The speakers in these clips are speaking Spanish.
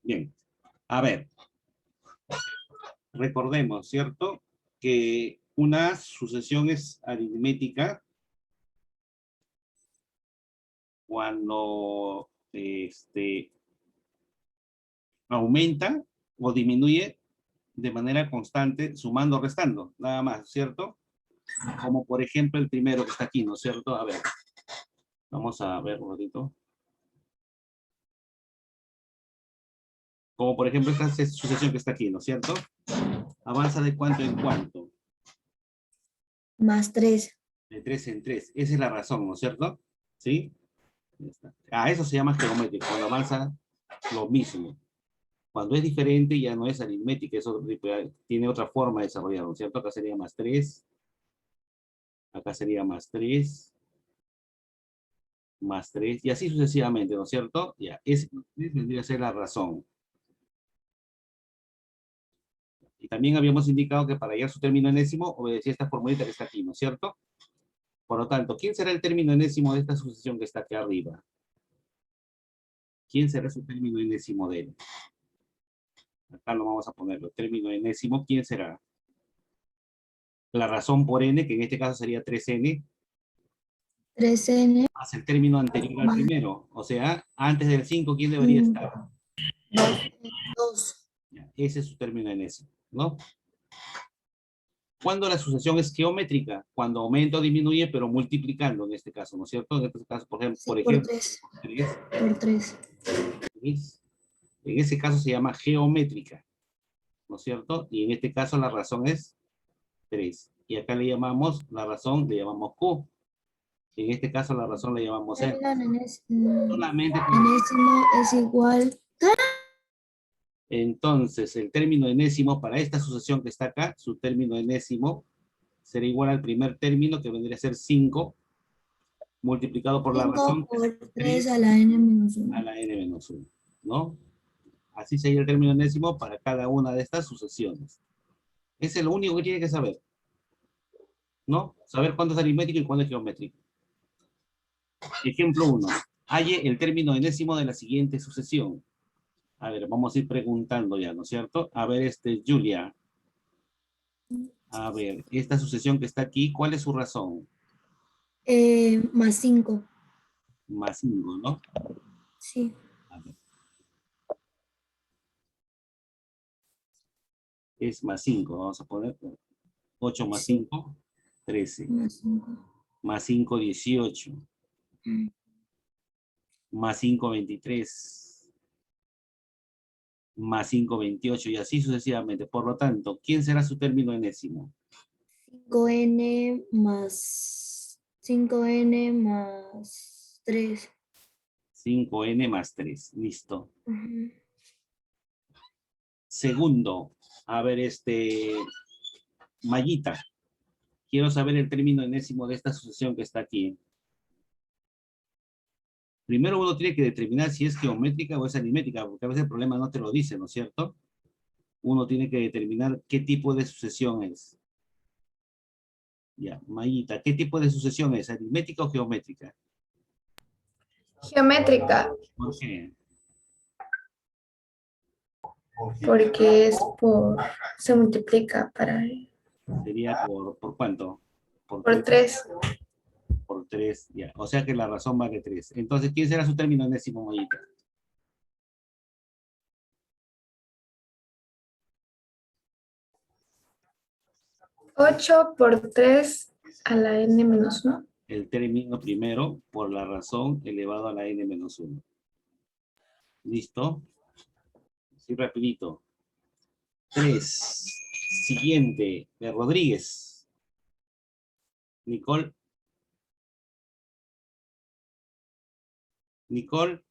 Bien, a ver, recordemos, ¿cierto? Que una sucesión es aritmética cuando aumenta o disminuye de manera constante, sumando o restando, nada más, ¿cierto? Como por ejemplo el primero que está aquí, ¿no es cierto? A ver, vamos a ver un ratito. Como por ejemplo esta sucesión que está aquí, ¿no es cierto? Avanza de cuánto en cuánto. Más 3. De 3 en 3. Esa es la razón, ¿no es cierto? ¿Sí? Eso se llama geométrico, cuando avanza lo mismo. Cuando es diferente ya no es aritmética, eso tiene otra forma de desarrollar, ¿no es cierto? Acá sería más 3. Acá sería más 3. Más 3. Y así sucesivamente, ¿no es cierto? Ya, ese tendría que ser la razón. Y también habíamos indicado que para hallar su término enésimo obedecía esta formulita que está aquí, ¿no es cierto? Por lo tanto, ¿quién será el término enésimo de esta sucesión que está aquí arriba? ¿Quién será su término enésimo de él? Acá lo vamos a ponerlo. Término enésimo, ¿quién será? La razón por n, que en este caso sería 3n, 3n más el término anterior al más primero. O sea, antes del 5, ¿quién debería estar? 2. Ya, ese es su término enésimo, ¿no? ¿Cuándo la sucesión es geométrica? Cuando aumenta o disminuye, pero multiplicando en este caso, ¿no es cierto? En este caso, por Sí, por ejemplo, 3. 3, Por 3. en ese caso se llama geométrica, ¿no es cierto? Y en este caso la razón es 3. Y acá le llamamos, la razón le llamamos Q. En este caso la razón le llamamos R. Solamente Enésimo es igual. entonces el término enésimo para esta sucesión que está acá, su término enésimo será igual al primer término que vendría a ser 5 multiplicado por la 5 razón que es por 3 3 a la n menos a 1. la n menos 1, ¿no? Así sería el término enésimo para cada una de estas sucesiones. Ese es lo único que tiene que saber, ¿no? Saber cuándo es aritmético y cuándo es geométrico. Ejemplo 1. Halle el término enésimo de la siguiente sucesión. A ver, vamos a ir preguntando ya, ¿no es cierto? A ver, Julia. A ver, esta sucesión que está aquí, ¿cuál es su razón? Más 5. Más 5, ¿no? Sí. A ver. Es más 5, vamos a poner 8 más Sí. 5, 13. Más 5. Más 5, 18. Más 5, 23. Más 5, 28 y así sucesivamente. Por lo tanto, ¿quién será su término enésimo? 5n más 5n más 3. 5n más 3. Listo. Ujú. Segundo, a ver, Mayita. Quiero saber el término enésimo de esta sucesión que está aquí. Primero uno tiene que determinar si es geométrica o es aritmética, porque a veces el problema no te lo dice, ¿no es cierto? Uno tiene que determinar qué tipo de sucesión es. Ya, Mayita, ¿qué tipo de sucesión es? ¿Aritmética o geométrica? Geométrica, ¿Por qué? porque se multiplica Sería ¿por cuánto? Por por 3. 3. Por 3, ya. O sea que la razón vale 3. Entonces, ¿quién será su término enésimo, Mayita? 8 por 3 a la n menos 1. El término primero por la razón elevado a la n menos 1. ¿Listo? Sí, rapidito. 3. Siguiente, de Rodríguez. Nicole. Nicole.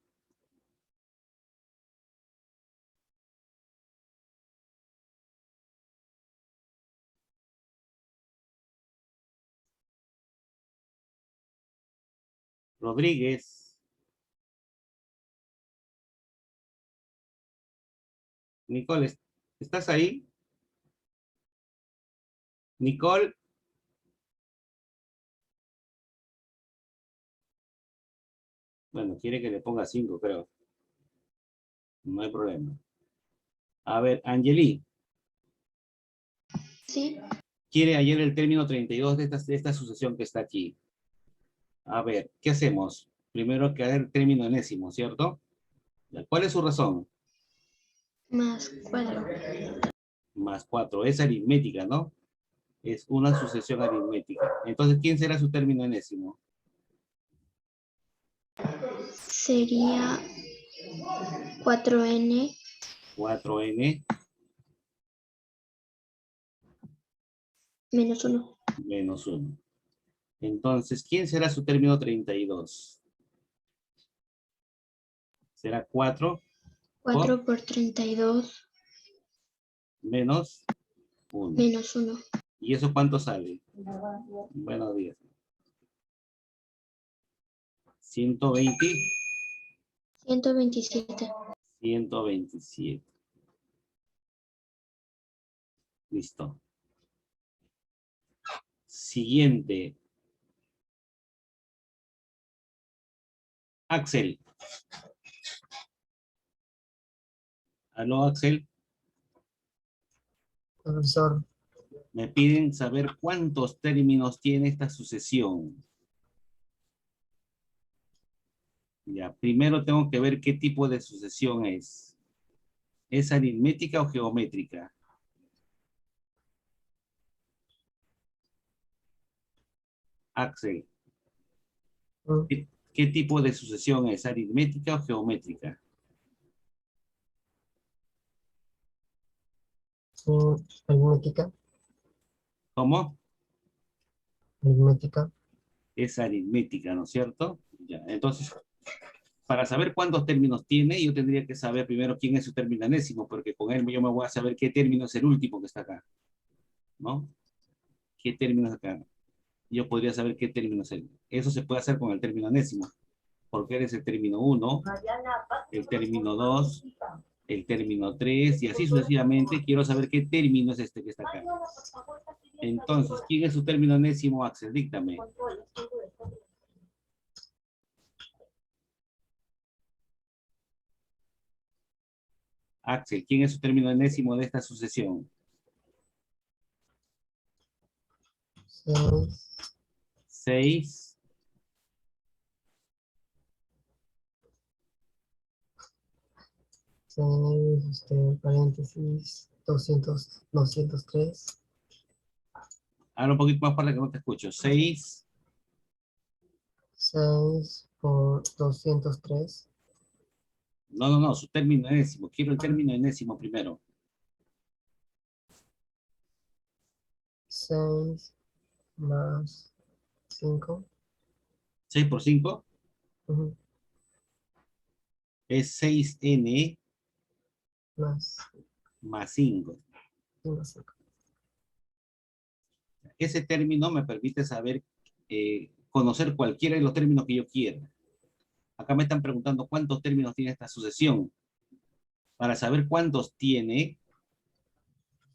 Rodríguez. Nicole, ¿estás ahí? Nicole. Bueno, quiere que le ponga 5, creo. No hay problema. A ver, Angeli, Sí. quiere hallar el término 32 de esta sucesión que está aquí. A ver, ¿qué hacemos? Primero que hallar el término enésimo, ¿cierto? Ya, ¿cuál es su razón? Más 4. Más 4. Es aritmética, ¿no? Es una sucesión aritmética. Entonces, ¿quién será su término enésimo? Sería 4n 4n menos 1. menos 1. Entonces, ¿quién será su término 32? Será 4 4 por 32 menos 1. menos 1. ¿Y eso cuánto sale? Buenos días. 120, 127. 127. Listo. Siguiente. Axel. ¿Aló, Axel? Profesor, Me piden saber cuántos términos tiene esta sucesión. Ya, primero tengo que ver qué tipo de sucesión es. ¿Es aritmética o geométrica? Axel, mm, ¿qué tipo de sucesión es? ¿Aritmética o geométrica? aritmética, ¿Cómo? aritmética, Es aritmética, ¿no es cierto? Ya, entonces, para saber cuántos términos tiene, yo tendría que saber primero quién es su término enésimo, porque con él yo me voy a saber qué término es el último que está acá, ¿no? ¿Qué término es acá? Yo podría saber qué término es él. Eso se puede hacer con el término enésimo, porque él es el término 1, el término 2, el término 3, y así sucesivamente. Quiero saber qué término es este que está acá. Entonces, ¿quién es su término enésimo, Axel? Díctame. Axel, ¿quién es su término enésimo de esta sucesión? 6, 6, 6, paréntesis, 203, habla un poquito más fuerte que no te escucho. 6, 6 por 203, no, su término enésimo. Quiero el término enésimo primero. 6 más 5, 6 por 5 es 6n más más 5. 5. Ese término me permite saber, conocer cualquiera de los términos que yo quiera. Acá me están preguntando cuántos términos tiene esta sucesión. Para saber cuántos tiene,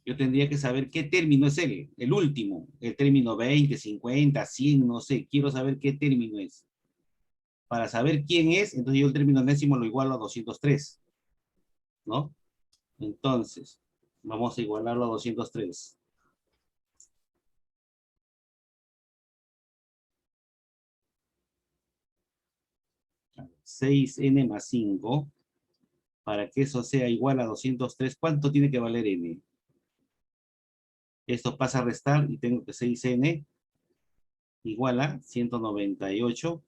yo tendría que saber qué término es el último. El término 20, 50, 100, no sé. Quiero saber qué término es. Para saber quién es, entonces yo el término enésimo lo igualo a 203. ¿No? Entonces, vamos a igualarlo a 203. 6n más 5, para que eso sea igual a 203, ¿cuánto tiene que valer n? Esto pasa a restar y tengo que 6n igual a 198.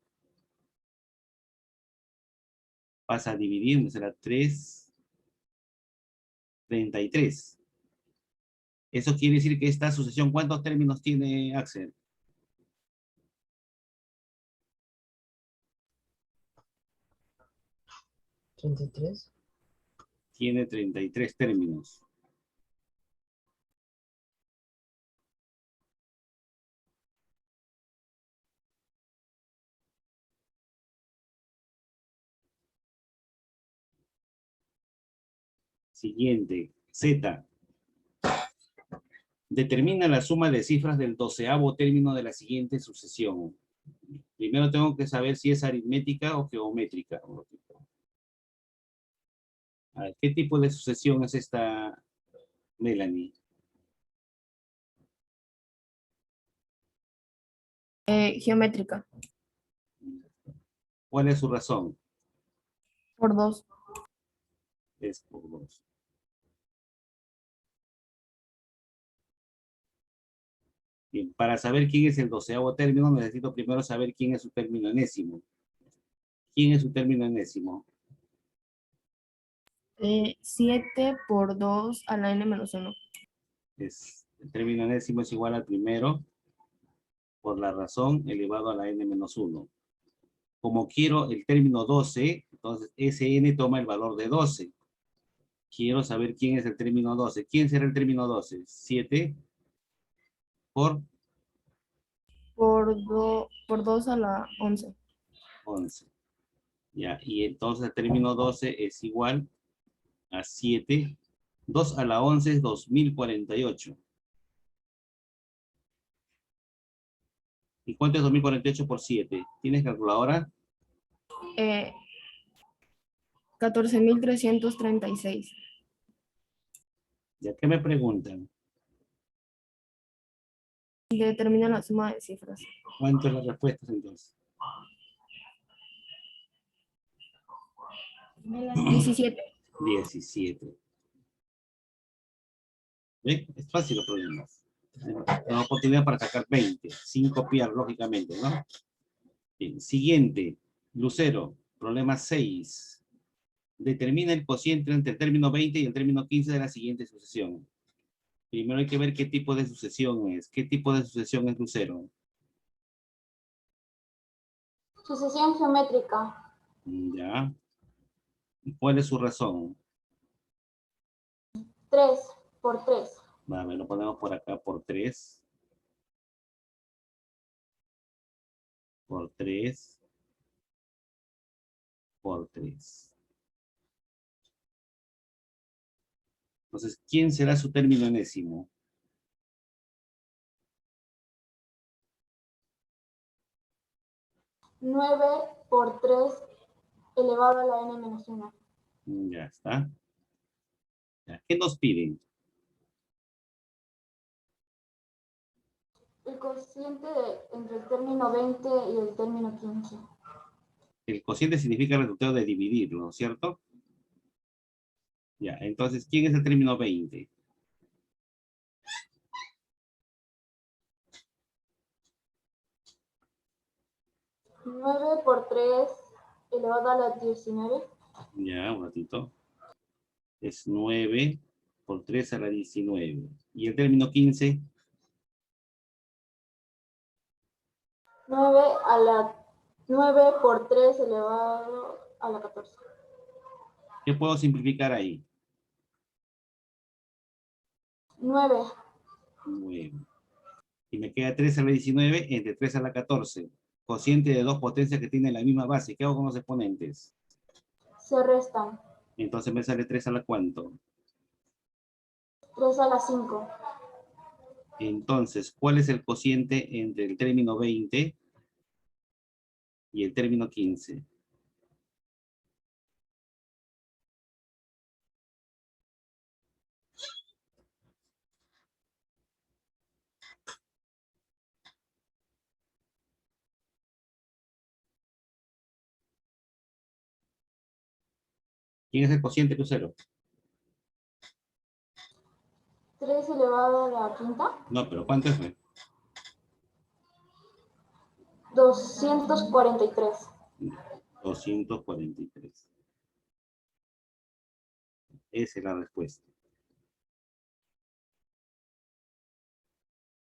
Pasa a dividir, me será 333. Eso quiere decir que esta sucesión, ¿cuántos términos tiene, Axel? 33, Tiene 33 términos. Siguiente, Z. Determina la suma de cifras del 12º término de la siguiente sucesión. Primero tengo que saber si es aritmética o geométrica. A ver, ¿qué tipo de sucesión es esta, Melanie? Geométrica. ¿Cuál es su razón? Por 2. Es por 2. Bien, para saber quién es el 12º término, necesito primero saber quién es su término enésimo. ¿Quién es su término enésimo? 7 por 2 a la n menos 1. El término enésimo es igual al primero por la razón elevado a la n menos 1. Como quiero el término 12, entonces Sn toma el valor de 12. Quiero saber quién es el término 12. ¿Quién será el término 12? 7 por Por 2 a la 11. 11. Ya, y entonces el término 12 es igual a 7. 2 a la 11 es 2048. ¿Y cuánto es 2048 por 7? ¿Tienes calculadora? 14.336. ¿Ya qué me preguntan? Determina la suma de cifras. ¿Cuánto es la respuesta entonces? 17. 17. ¿Ven? Es fácil los problemas. Una oportunidad para sacar 20, sin copiar, lógicamente, ¿no? Bien, siguiente. Lucero, problema 6. Determina el cociente entre el término 20 y el término 15 de la siguiente sucesión. Primero hay que ver qué tipo de sucesión es. ¿Qué tipo de sucesión es, Lucero? Sucesión geométrica. Ya. ¿Y cuál es su razón? 3 por 3. Vale, lo ponemos por acá por 3. Por 3. Por 3. Entonces, ¿quién será su término enésimo? Nueve por 3 elevado a la n menos 1. Ya está. Ya, ¿qué nos piden? El cociente entre el término 20 y el término 15. El cociente significa el resultado de dividirlo, ¿no es cierto? Ya, entonces, ¿quién es el término 20? 9 por 3 elevado a la 19. Ya, un ratito. Es 9 por 3 a la 19. ¿Y el término 15? 9 por 3 elevado a la 14. ¿Qué puedo simplificar ahí? 9. 9. Y me queda 3 a la 19 entre 3 a la 14. Cociente de dos potencias que tienen la misma base. ¿Qué hago con los exponentes? Se restan. Entonces me sale 3 a la ¿cuánto? 3 a la 5. Entonces, ¿cuál es el cociente entre el término 20 y el término 15? ¿Quién es el cociente crucero? 3 elevado a la quinta. No, pero ¿cuánto es? 243. 243. Esa es la respuesta.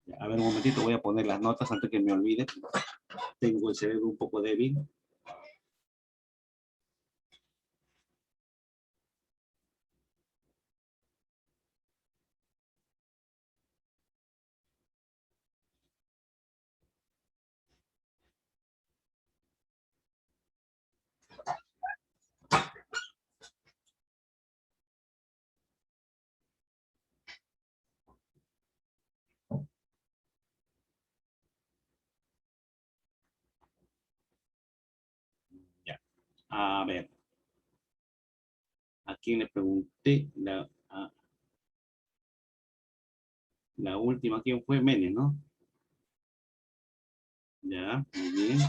Ya, a ver, un momentito, voy a poner las notas antes que me olvide. Tengo el cerebro un poco débil. A ver. ¿A quién le pregunté? La última, ¿quién fue? Menes, ¿no? Ya, muy bien.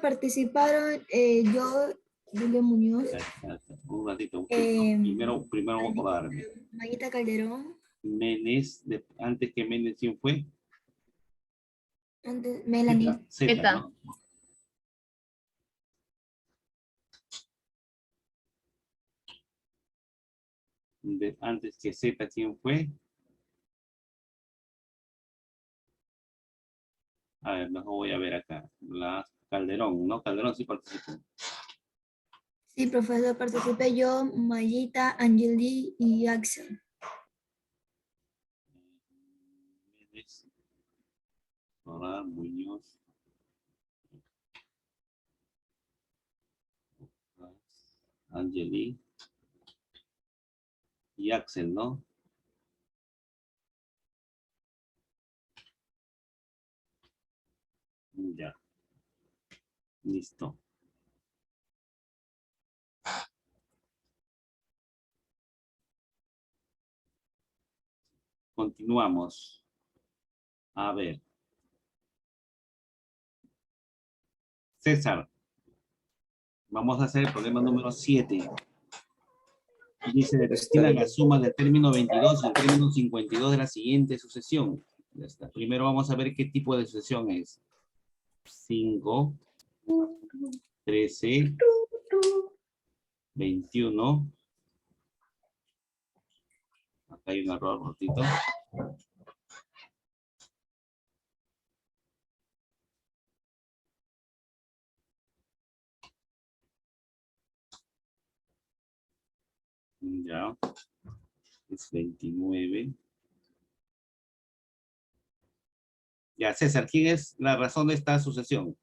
Participaron yo, Julio Muñoz, Un ratito. Em, Primero voy a acordarme. Mayita Calderón, Menes, antes que Menes, ¿quién fue? antes Melanie, Zeta, Zeta. ¿no? Antes que Z, ¿quién fue? A ver, mejor voy a ver acá. La Calderón, ¿no? Calderón sí participó. sí, profesor, participé yo, Mayita, Angeli y Axel. Menes, Solar, Muñoz. Angeli. Y Axel, ¿no? Ya. Listo. Continuamos. A ver. César. Vamos a hacer el problema número 7. Dice, determina la suma del término 22 y el término 52 de la siguiente sucesión. Ya está. Primero vamos a ver qué tipo de sucesión es. 5, 13, 21. Acá hay un error, ratito. Ya. Es 29. Ya, César, ¿quién es la razón de esta sucesión?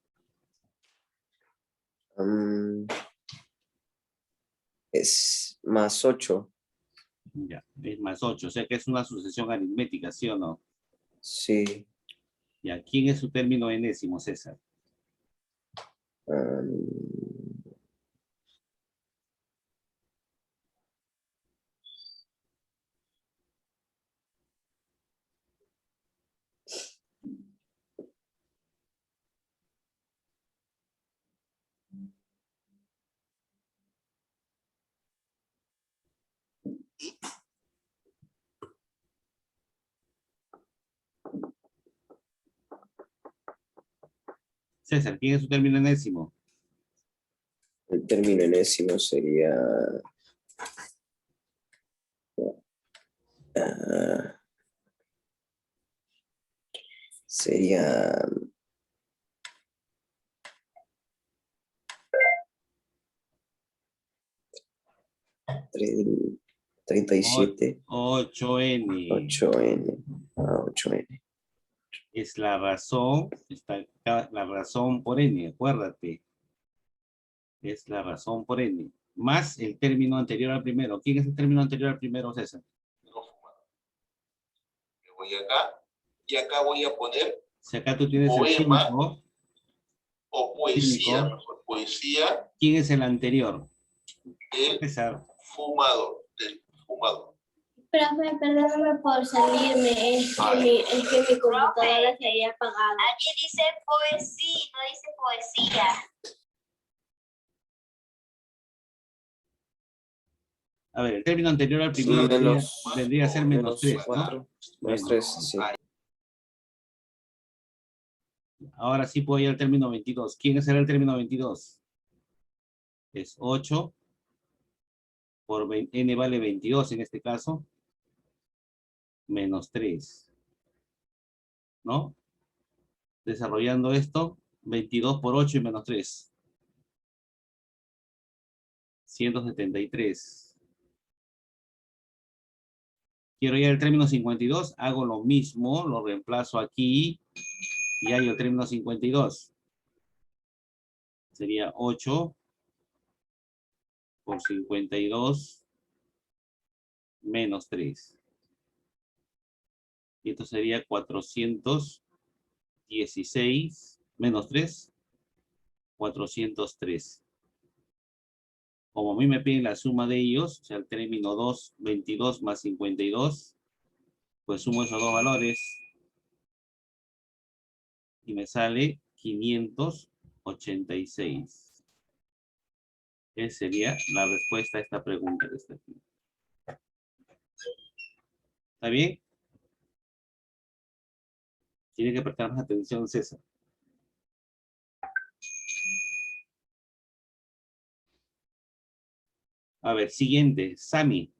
Es más 8. Ya, es más 8. O sea que es una sucesión aritmética, ¿sí o no? Sí. Ya, ¿quién es su término enésimo, César? César, ¿quién es su término enésimo? El término enésimo sería... sería... 37. 8n. 8n. 8n. Es la razón, está acá, la razón por n, acuérdate. Es la razón por n. Más el término anterior al primero. ¿Quién es el término anterior al primero, César? Voy acá y acá voy a poner Si acá tú tienes poema el 5. o poesía, Cinco. mejor poesía ¿Quién es el anterior? del César. fumador, del fumador. Profe, perdóname por salirme, es que mi computadora se había apagado. Aquí dice poesía, no dice poesía. A ver, el término anterior al primero vendría a ser menos 3, ¿no? 4. Menos 3, sí. Ahora sí puedo ir al término 22. ¿Quién será el término 22? Es 8 por n vale 22 en este caso, menos 3. ¿No? Desarrollando esto, 22 por 8 y menos 3. 173. Quiero ir al término 52, hago lo mismo, lo reemplazo aquí y hay el término 52. Sería 8 por 52 menos 3. Y esto sería 416 menos 3. 403. Como a mí me piden la suma de ellos, o sea, el término 2, 22 más 52, pues sumo esos dos valores y me sale 586. Esa sería la respuesta a esta pregunta que está aquí. ¿Está bien? Tiene que prestar más atención, César. A ver, siguiente, Sami.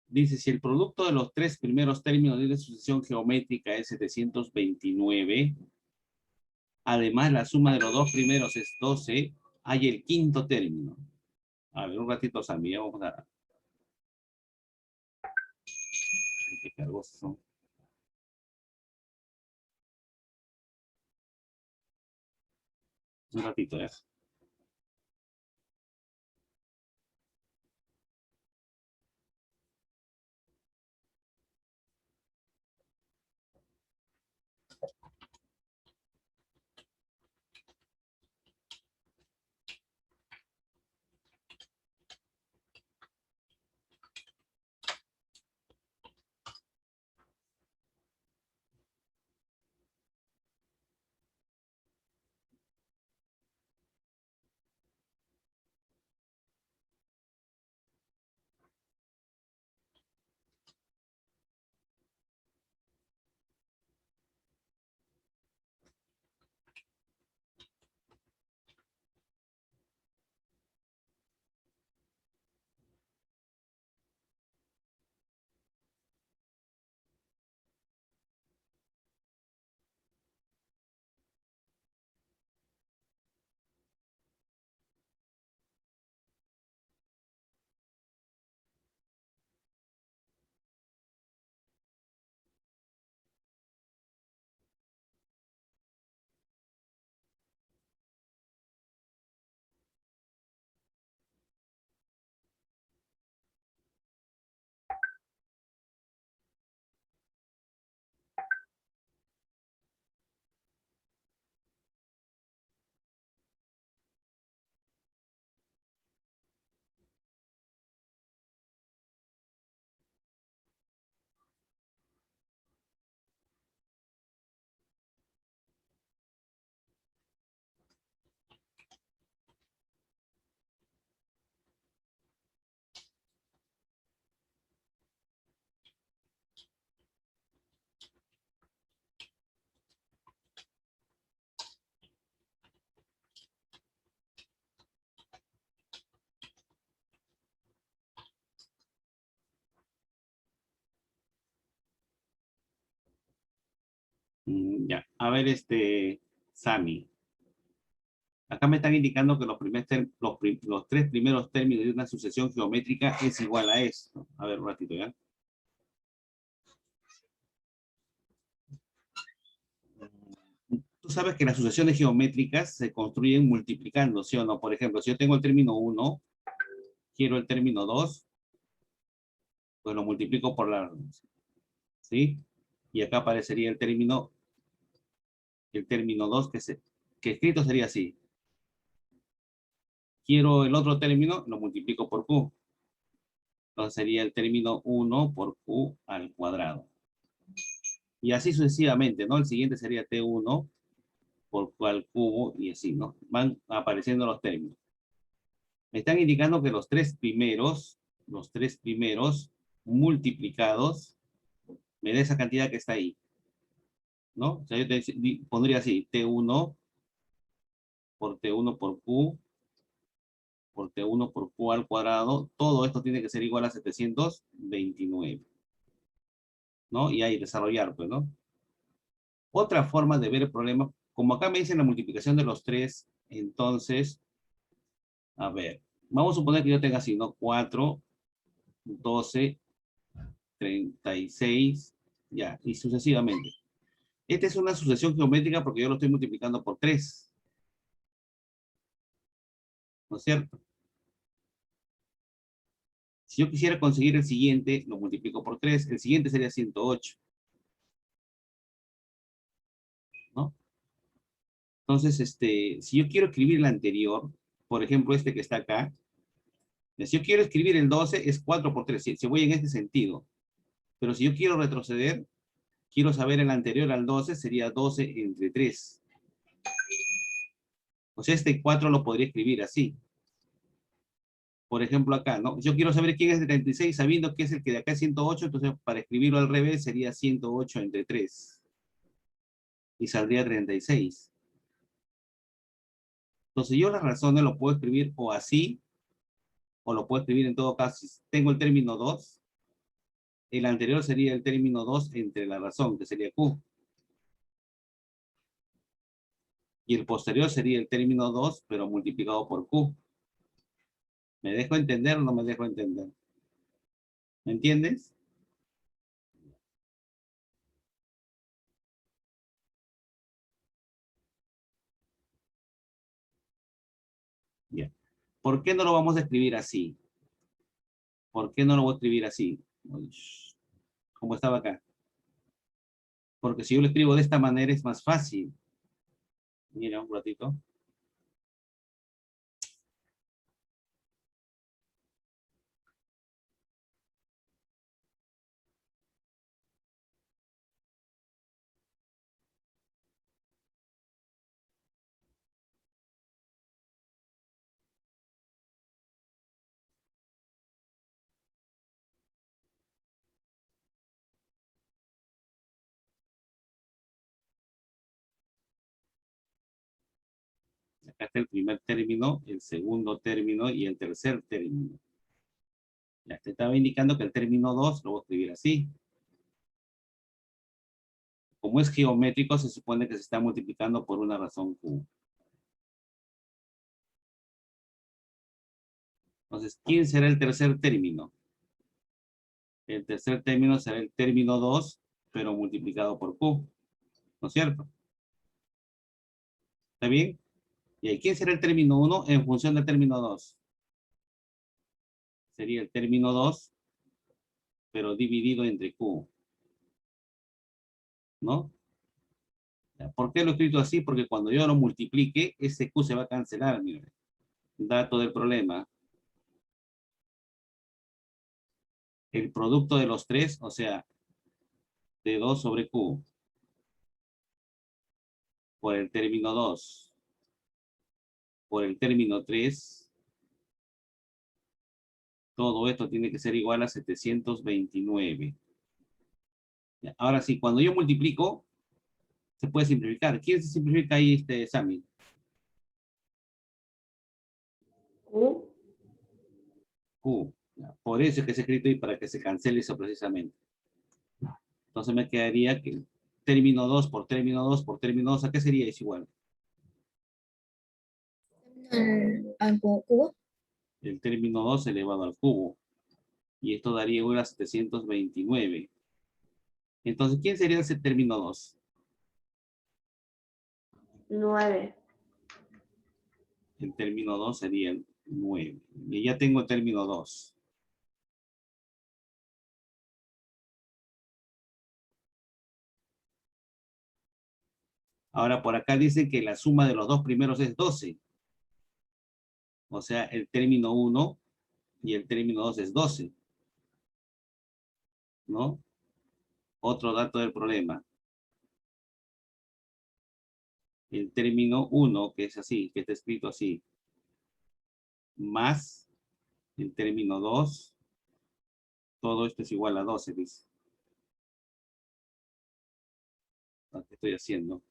Dice, si el producto de los tres primeros términos de una sucesión geométrica es 729, además la suma de los dos primeros es 12, hay el quinto término. A ver, un ratito, Sami, ya vamos a... Ay, qué cargosos son. Un ratito, ya. Ya, a ver, Sami. Acá me están indicando que los tres primeros términos de una sucesión geométrica es igual a esto. A ver, un ratito, ¿ya? Tú sabes que las sucesiones geométricas se construyen multiplicando, ¿sí o no? Por ejemplo, si yo tengo el término 1, quiero el término 2, pues lo multiplico por la... ¿Sí? Y acá aparecería el término 2, que escrito sería así. Quiero el otro término, lo multiplico por Q. Entonces sería el término 1 por Q al cuadrado. Y así sucesivamente, ¿no? El siguiente sería T1 por Q al cubo y así, ¿no? Van apareciendo los términos. Me están indicando que los tres primeros multiplicados, me da esa cantidad que está ahí, ¿no? O sea, yo pondría así, T1 por T1 por Q, por T1 por Q al cuadrado, todo esto tiene que ser igual a 729, ¿no? Y ahí desarrollar, pues, ¿no? Otra forma de ver el problema, como acá me dicen la multiplicación de los tres, entonces, a ver, vamos a suponer que yo tenga así, ¿no? 4, 12, 36, ya, y sucesivamente. Esta es una sucesión geométrica porque yo lo estoy multiplicando por 3. ¿No es cierto? Si yo quisiera conseguir el siguiente, lo multiplico por 3. El siguiente sería 108. Entonces, si yo quiero escribir el anterior, por ejemplo, este que está acá, si yo quiero escribir el 12, es 4 por 3, si voy en este sentido. Pero si yo quiero retroceder, quiero saber el anterior al 12, sería 12 entre 3. O sea, este 4 lo podría escribir así. Por ejemplo, acá, ¿no? Yo quiero saber quién es el 36, sabiendo que es el que de acá es 108, entonces para escribirlo al revés sería 108 entre 3. Y saldría 36. Entonces yo las razones lo puedo escribir o así, o lo puedo escribir en todo caso. Si tengo el término 2, el anterior sería el término 2 entre la razón, que sería Q. Y el posterior sería el término 2, pero multiplicado por Q. ¿Me dejo entender o no me dejo entender? ¿Me entiendes? Bien. ¿Por qué no lo vamos a escribir así? ¿Por qué no lo voy a escribir así? Como estaba acá. Porque si yo lo escribo de esta manera es más fácil. Mira, un ratito. Acá está el primer término, el segundo término y el tercer término. Ya te estaba indicando que el término 2 lo voy a escribir así. Como es geométrico, se supone que se está multiplicando por una razón Q. Entonces, ¿quién será el tercer término? El tercer término será el término 2, pero multiplicado por Q. ¿No es cierto? ¿Está bien? ¿Y ahí quién será el término 1 en función del término 2? Sería el término 2, pero dividido entre Q. ¿No? ¿Por qué lo he escrito así? Porque cuando yo lo multiplique, ese Q se va a cancelar, mire. Dato del problema. El producto de los tres, o sea, de 2 sobre Q, por el término 2, por el término 3, todo esto tiene que ser igual a 729. Ahora sí, cuando yo multiplico, se puede simplificar. ¿Quién se simplifica ahí, Sammy? Q. Q. Por eso es que se ha escrito y para que se cancele eso precisamente. Entonces me quedaría que término 2 por término 2 por término 2, ¿a qué sería? Es igual. Al cubo. El término 2 elevado al cubo. Y esto daría igual a 729. Entonces, ¿quién sería ese término 2? 9. El término 2 sería el 9. Y ya tengo el término 2. Ahora, por acá dice que la suma de los dos primeros es 12. O sea, el término 1 y el término 2 es 12. ¿No? Otro dato del problema. El término 1, que es así, que está escrito así, más el término 2, todo esto es igual a 12, dice. ¿Qué estoy haciendo?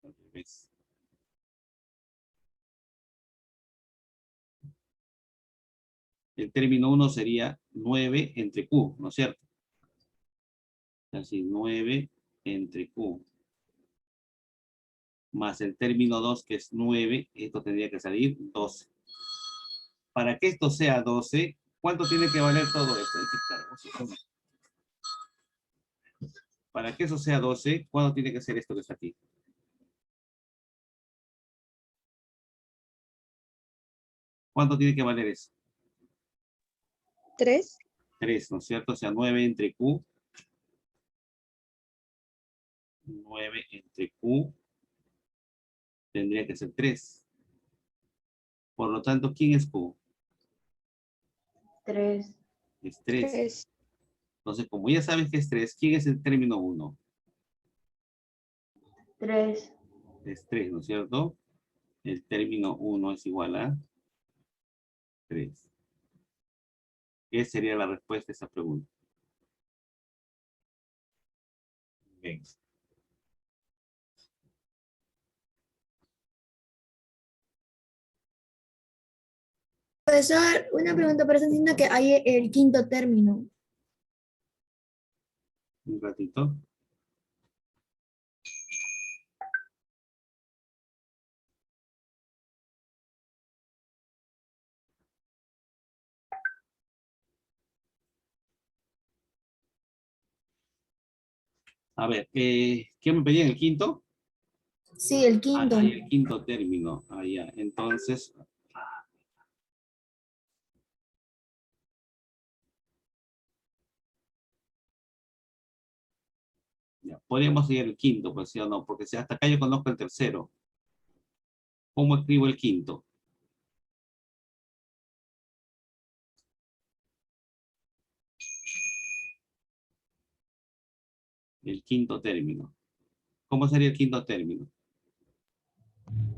Al revés. El término 1 sería 9 entre Q, ¿no es cierto? Así, 9 entre Q. Más el término 2, que es 9, esto tendría que salir 12. Para que esto sea 12, ¿cuánto tiene que valer todo esto? Para que eso sea 12, ¿cuánto tiene que ser esto que está aquí? ¿Cuánto tiene que valer eso? 3. 3, ¿no es cierto? O sea, 9 entre Q. 9 entre Q Tendría que ser 3. Por lo tanto, ¿quién es Q? 3. Es 3. Entonces, como ya sabes que es 3, ¿quién es el término 1? 3. Es 3, ¿no es cierto? El término 1 es igual a 3. ¿Qué sería la respuesta a esa pregunta? Bien. Profesor, una pregunta, pero está diciendo que hay el quinto término. Un ratito. A ver, ¿qué me pedían? ¿El quinto? Sí, el quinto. Ahí el quinto término. Allá. Entonces, ya, podríamos seguir el quinto, pues sí o no, porque si hasta acá yo conozco el tercero. ¿Cómo escribo el quinto? El quinto término. ¿Cómo sería el quinto término?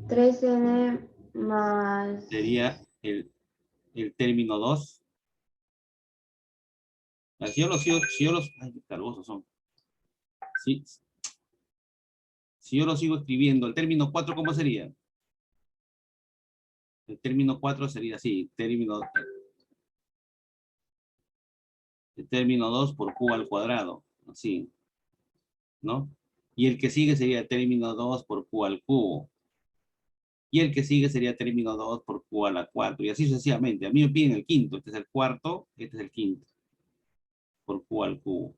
3n más... Sería el término 2. Si yo los ay, qué cargosos son. Si yo lo sigo escribiendo, el término 4, ¿cómo sería? El término 4 sería así, el término 2 por q al cuadrado, así, ¿no? Y el que sigue sería término 2 por q al cubo. Y el que sigue sería término 2 por q a la 4, y así sucesivamente. A mí me piden el quinto, este es el cuarto, este es el quinto, por q al cubo.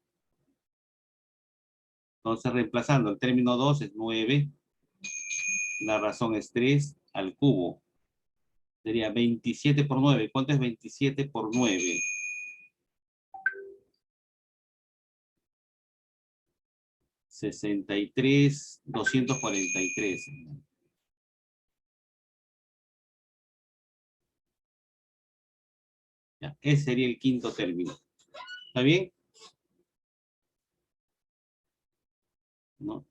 Entonces, reemplazando el término 2 es 9, la razón es 3 al cubo. Sería 27 por 9. ¿Cuánto es 27 por 9? 63,243. Ya, ese sería el quinto término. ¿Está bien? ¿No?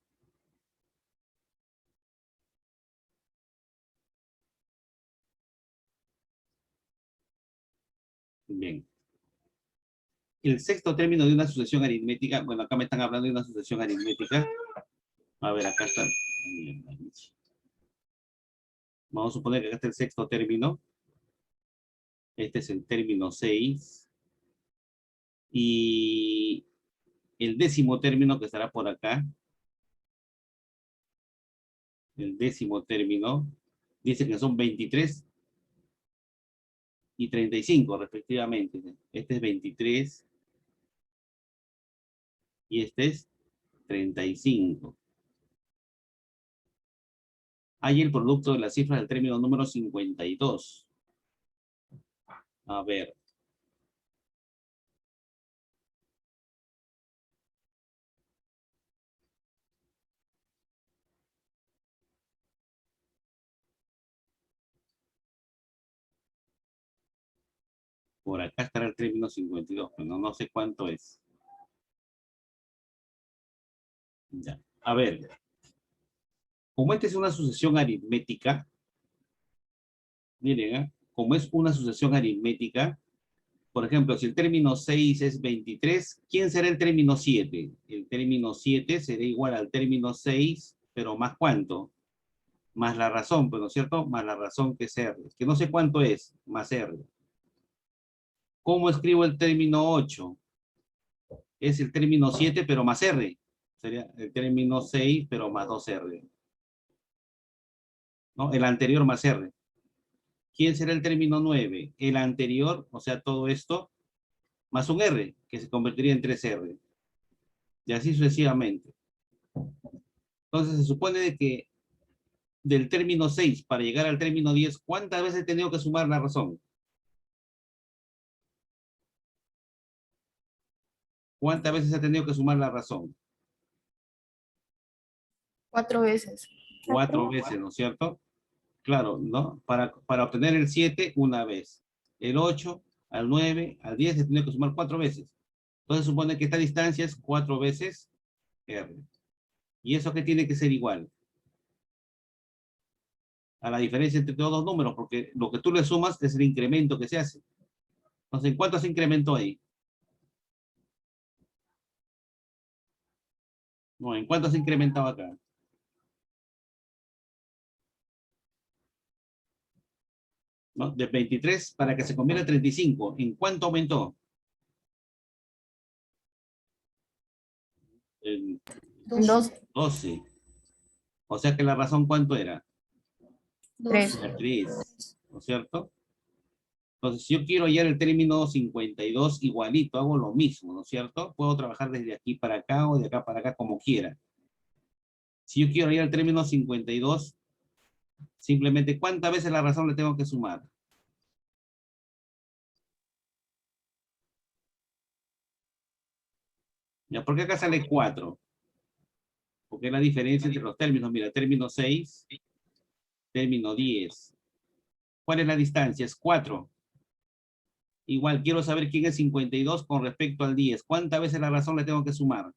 Bien. El sexto término de una sucesión aritmética, bueno, acá me están hablando de una sucesión aritmética. A ver, acá está. Vamos a suponer que acá está el sexto término. Este es el término 6. Y el décimo término que estará por acá, el décimo término, dice que son 23 y 35 respectivamente. Este es 23 y este es 35. Hay el producto de las cifras del término número 52. A ver. Por acá estará el término 52, pero no sé cuánto es. Ya. A ver. Como esta es una sucesión aritmética, miren, como es una sucesión aritmética, por ejemplo, si el término 6 es 23, ¿quién será el término 7? El término 7 será igual al término 6, pero más ¿cuánto? Más la razón, ¿no es cierto? Más la razón que es R. Que no sé cuánto es, más R. ¿Cómo escribo el término 8? Es el término 7, pero más R. Sería el término 6, pero más 2R. ¿No? El anterior más R. ¿Quién será el término 9? El anterior, o sea, todo esto, más un R, que se convertiría en 3R. Y así sucesivamente. Entonces se supone de que del término 6 para llegar al término 10, ¿cuántas veces he tenido que sumar la razón? ¿Cuántas veces he tenido que sumar la razón? 4 veces. 4 veces, ¿no es cierto? Claro, ¿no? Para obtener el 7, una vez. El 8, al 9, al 10, se tiene que sumar 4 veces. Entonces supone que esta distancia es 4 veces R. ¿Y eso qué tiene que ser igual? A la diferencia entre todos los números, porque lo que tú le sumas es el incremento que se hace. Entonces, ¿en cuánto se incrementó ahí? No, ¿en cuánto se incrementaba acá? ¿No? De 23 para que se convierta en 35. ¿En cuánto aumentó? En 12. O sea que la razón, ¿cuánto era? 3. 3, ¿no es cierto? Entonces, si yo quiero hallar el término 52 igualito, hago lo mismo, ¿no es cierto? Puedo trabajar desde aquí para acá o de acá para acá como quiera. Si yo quiero hallar el término 52, simplemente, ¿cuántas veces la razón le tengo que sumar? Ya, ¿por qué acá sale 4? Porque es la diferencia entre los términos. Mira, término 6, término 10. ¿Cuál es la distancia? Es 4. Igual, quiero saber quién es 52 con respecto al 10. ¿Cuántas veces la razón le tengo que sumar?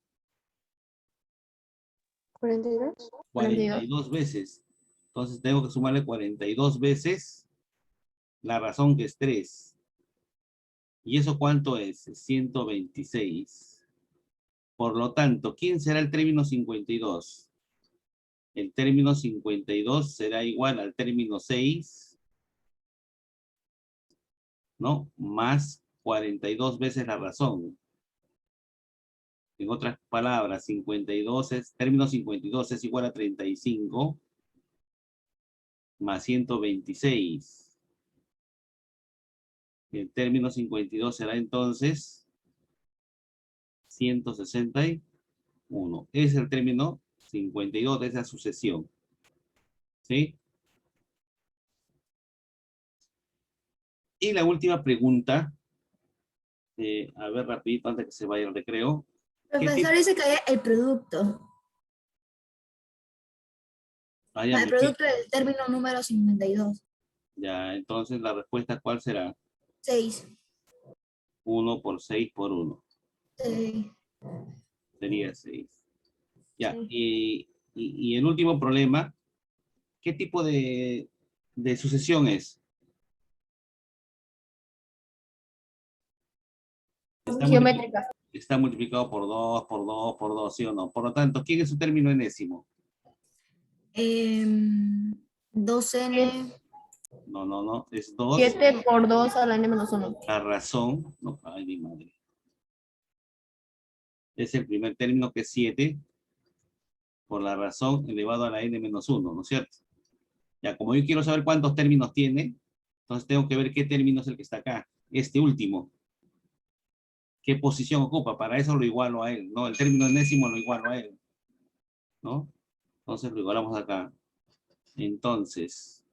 42. 42 veces. Entonces tengo que sumarle 42 veces la razón, que es 3. ¿Y eso cuánto es? 126. Por lo tanto, ¿quién será el término 52? El término 52 será igual al término 6, ¿no? Más 42 veces la razón. En otras palabras, 52 término 52 es igual a 35 más 126. El término 52 será entonces 161. Es el término 52 de esa sucesión. ¿Sí? Y la última pregunta, a ver rapidito antes que se vaya el recreo. Profesor dice que hay el producto. El producto del término número 52. Ya, entonces la respuesta, ¿cuál será? 6. 1 por 6 por 1. Sería 6. Ya, Sí. y el último problema, ¿qué tipo de sucesión es? Geométrica. Está multiplicado por 2, por 2, por 2, ¿sí o no? Por lo tanto, ¿quién es su término enésimo? 2n. No, es 2. 7 por 2 a la n-1. La razón, no, ay, mi madre. Es el primer término, que es 7 por la razón elevado a la n-1, ¿no es cierto? Ya, como yo quiero saber cuántos términos tiene, entonces tengo que ver qué término es el que está acá. Este último. ¿Qué posición ocupa? Para eso lo igualo a él, ¿no? El término enésimo lo igualo a él, ¿no? Entonces lo igualamos acá. Entonces,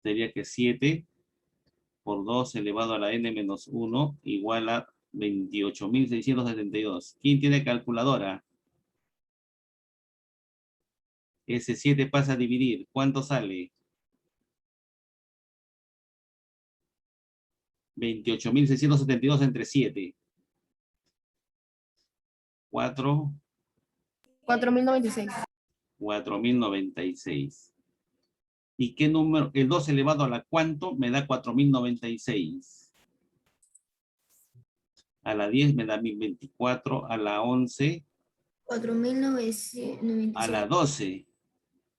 sería que 7 por 2 elevado a la n-1 igual a 28.672. ¿Quién tiene calculadora? Ese 7 pasa a dividir. ¿Cuánto sale? 28.672 entre 7. 4.096. 4.096. ¿Y qué número? El 2 elevado a la cuánto me da 4.096. A la 10 me da 1.024. A la 11. 4.996. A la 12.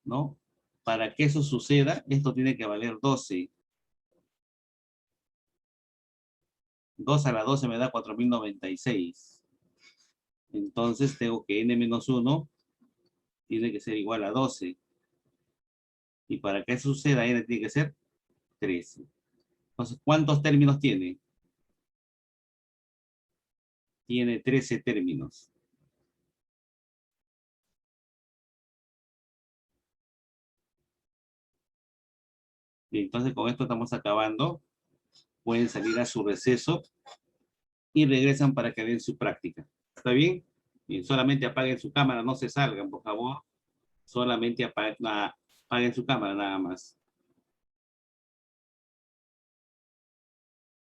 ¿No? Para que eso suceda, esto tiene que valer 12. 2 a la 12 me da 4.096. Entonces tengo que n-1 tiene que ser igual a 12. Y para que eso suceda, n tiene que ser 13. Entonces, ¿cuántos términos tiene? Tiene 13 términos. Bien, entonces con esto estamos acabando. Pueden salir a su receso y regresan para que den su práctica. ¿Está bien? Y solamente apaguen su cámara, no se salgan, por favor. Solamente apaguen su cámara nada más.